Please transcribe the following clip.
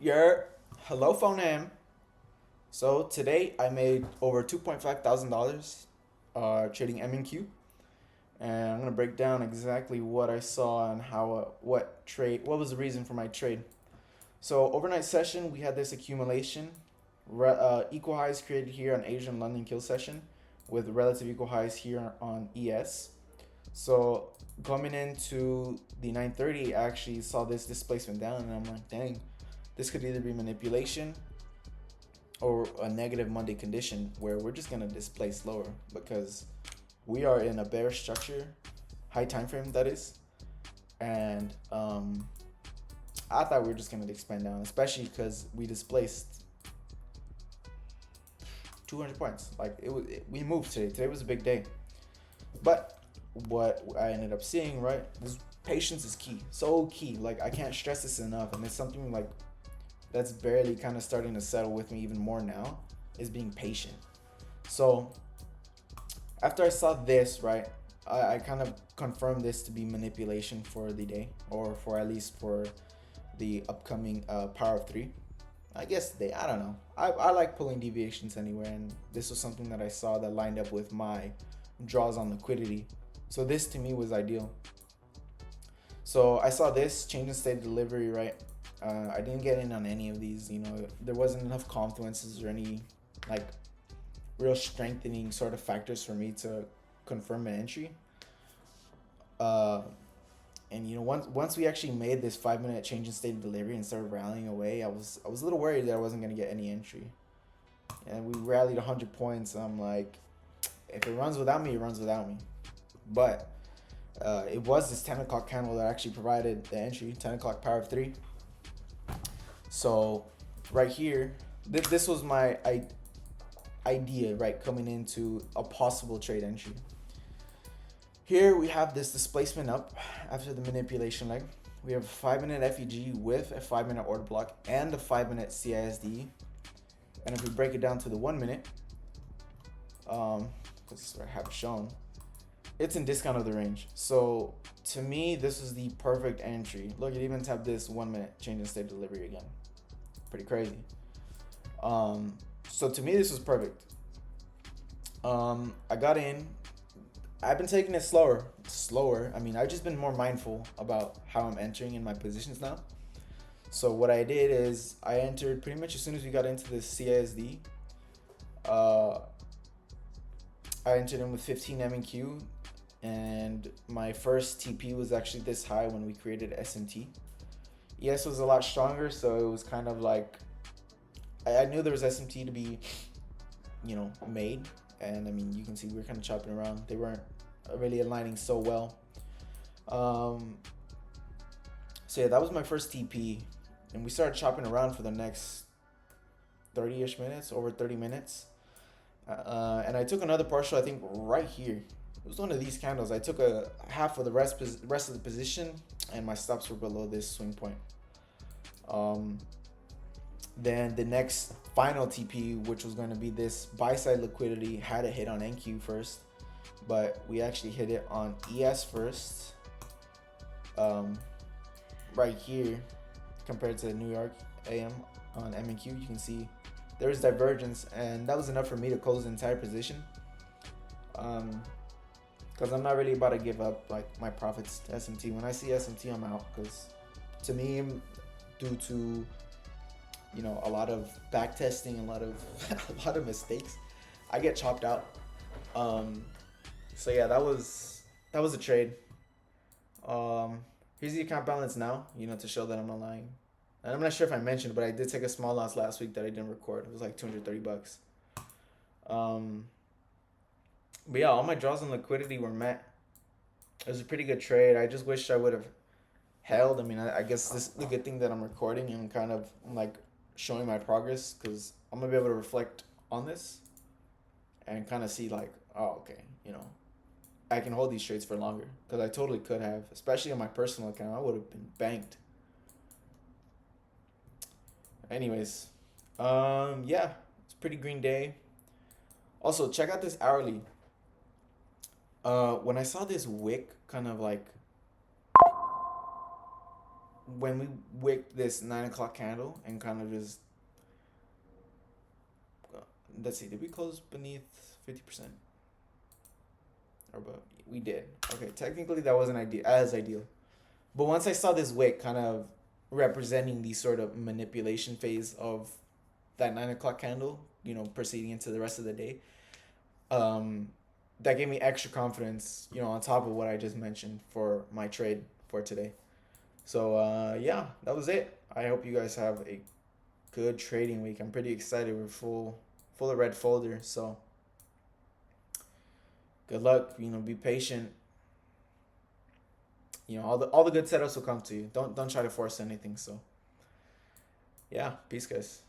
Your hello phone am. So today I made over $2,500 trading M&Q, and I'm gonna break down exactly what I saw and how what was the reason for my trade. So overnight session we had this accumulation, equal highs created here on Asian London kill session, with relative equal highs here on ES. So coming into the 9:30, I actually saw this displacement down, and I'm like, dang, this could either be manipulation or a negative Monday condition where we're just gonna displace lower because we are in a bear structure, high time frame that is, and I thought we were just gonna expand down, especially because we displaced 200 points. Like we moved today. Today was a big day, but what I ended up seeing, right? This patience is key, so key. Like I can't stress this enough, and it's something like that's barely kind of starting to settle with me even more now is being patient. So after I saw this, right, I kind of confirmed this to be manipulation for the day, or for at least for the upcoming power of three. I guess I don't know. I like pulling deviations anywhere, and this was something that I saw that lined up with my draws on liquidity. So this to me was ideal. So I saw this change in state of delivery, right? I didn't get in on any of these. There wasn't enough confluences or any like real strengthening sort of factors for me to confirm an entry. Uh, and once we actually made this 5 minute change in state of delivery and started rallying away, I was a little worried that I wasn't gonna get any entry. And we rallied 100 points. I'm like, if it runs without me, it runs without me. But it was this 10 o'clock candle that actually provided the entry, 10 o'clock power of three. So right here, this was my idea, right, coming into a possible trade entry. Here we have this displacement up after the manipulation leg. We have a 5 minute FEG with a 5 minute order block and a 5 minute CISD. And if we break it down to the 1 minute, because I have it shown, it's in discount of the range. So to me, this is the perfect entry. Look, it even tapped this 1 minute change in state delivery again. Pretty crazy. So to me, this was perfect. I got in. I've been taking it slower. I mean, I've just been more mindful about how I'm entering in my positions now. So what I did is I entered pretty much as soon as we got into the CISD. I entered in with 15 M&Q, and my first TP was actually this high when we created SMT. ES was a lot stronger, so it was kind of like I knew there was SMT to be, made. And I mean, you can see we're kind of chopping around. They weren't really aligning so well. So yeah, that was my first TP, and we started chopping around for the next 30-ish minutes, over 30 minutes. And I took another partial, I think, right here. It was one of these candles. I took a half of the rest of the position, and my stops were below this swing point. Then the next final TP, which was going to be this buy side liquidity, had a hit on NQ first, but we actually hit it on ES first. Right here, compared to New York AM on M&Q, you can see there's divergence, and that was enough for me to close the entire position. Because I'm not really about to give up like my profits to SMT. When I see SMT, I'm out, because to me, due to a lot of back testing, a lot of a lot of mistakes, I get chopped out. So yeah, that was a trade. Here's the account balance now, to show that I'm not lying. And I'm not sure if I mentioned, but I did take a small loss last week that I didn't record. It was like $230. But yeah, all my draws on liquidity were met. It was a pretty good trade. I just wish I would have held. I mean, I guess this is the good thing that I'm recording and kind of like showing my progress, because I'm gonna be able to reflect on this and kind of see like, oh, okay, I can hold these trades for longer, because I totally could have, especially on my personal account. I would have been banked. Anyways, yeah, it's a pretty green day. Also, check out this hourly. When I saw this wick kind of like when we wick this 9 o'clock candle and kind of just let's see, did we close beneath 50%? Or but we did. Okay, technically that wasn't ideal. But once I saw this wick kind of representing the sort of manipulation phase of that 9 o'clock candle, proceeding into the rest of the day, um, that gave me extra confidence, on top of what I just mentioned for my trade for today. So yeah, that was it. I hope you guys have a good trading week. I'm pretty excited. We're full of red folders. So good luck. Be patient. All the good setups will come to you. Don't try to force anything. So yeah, peace, guys.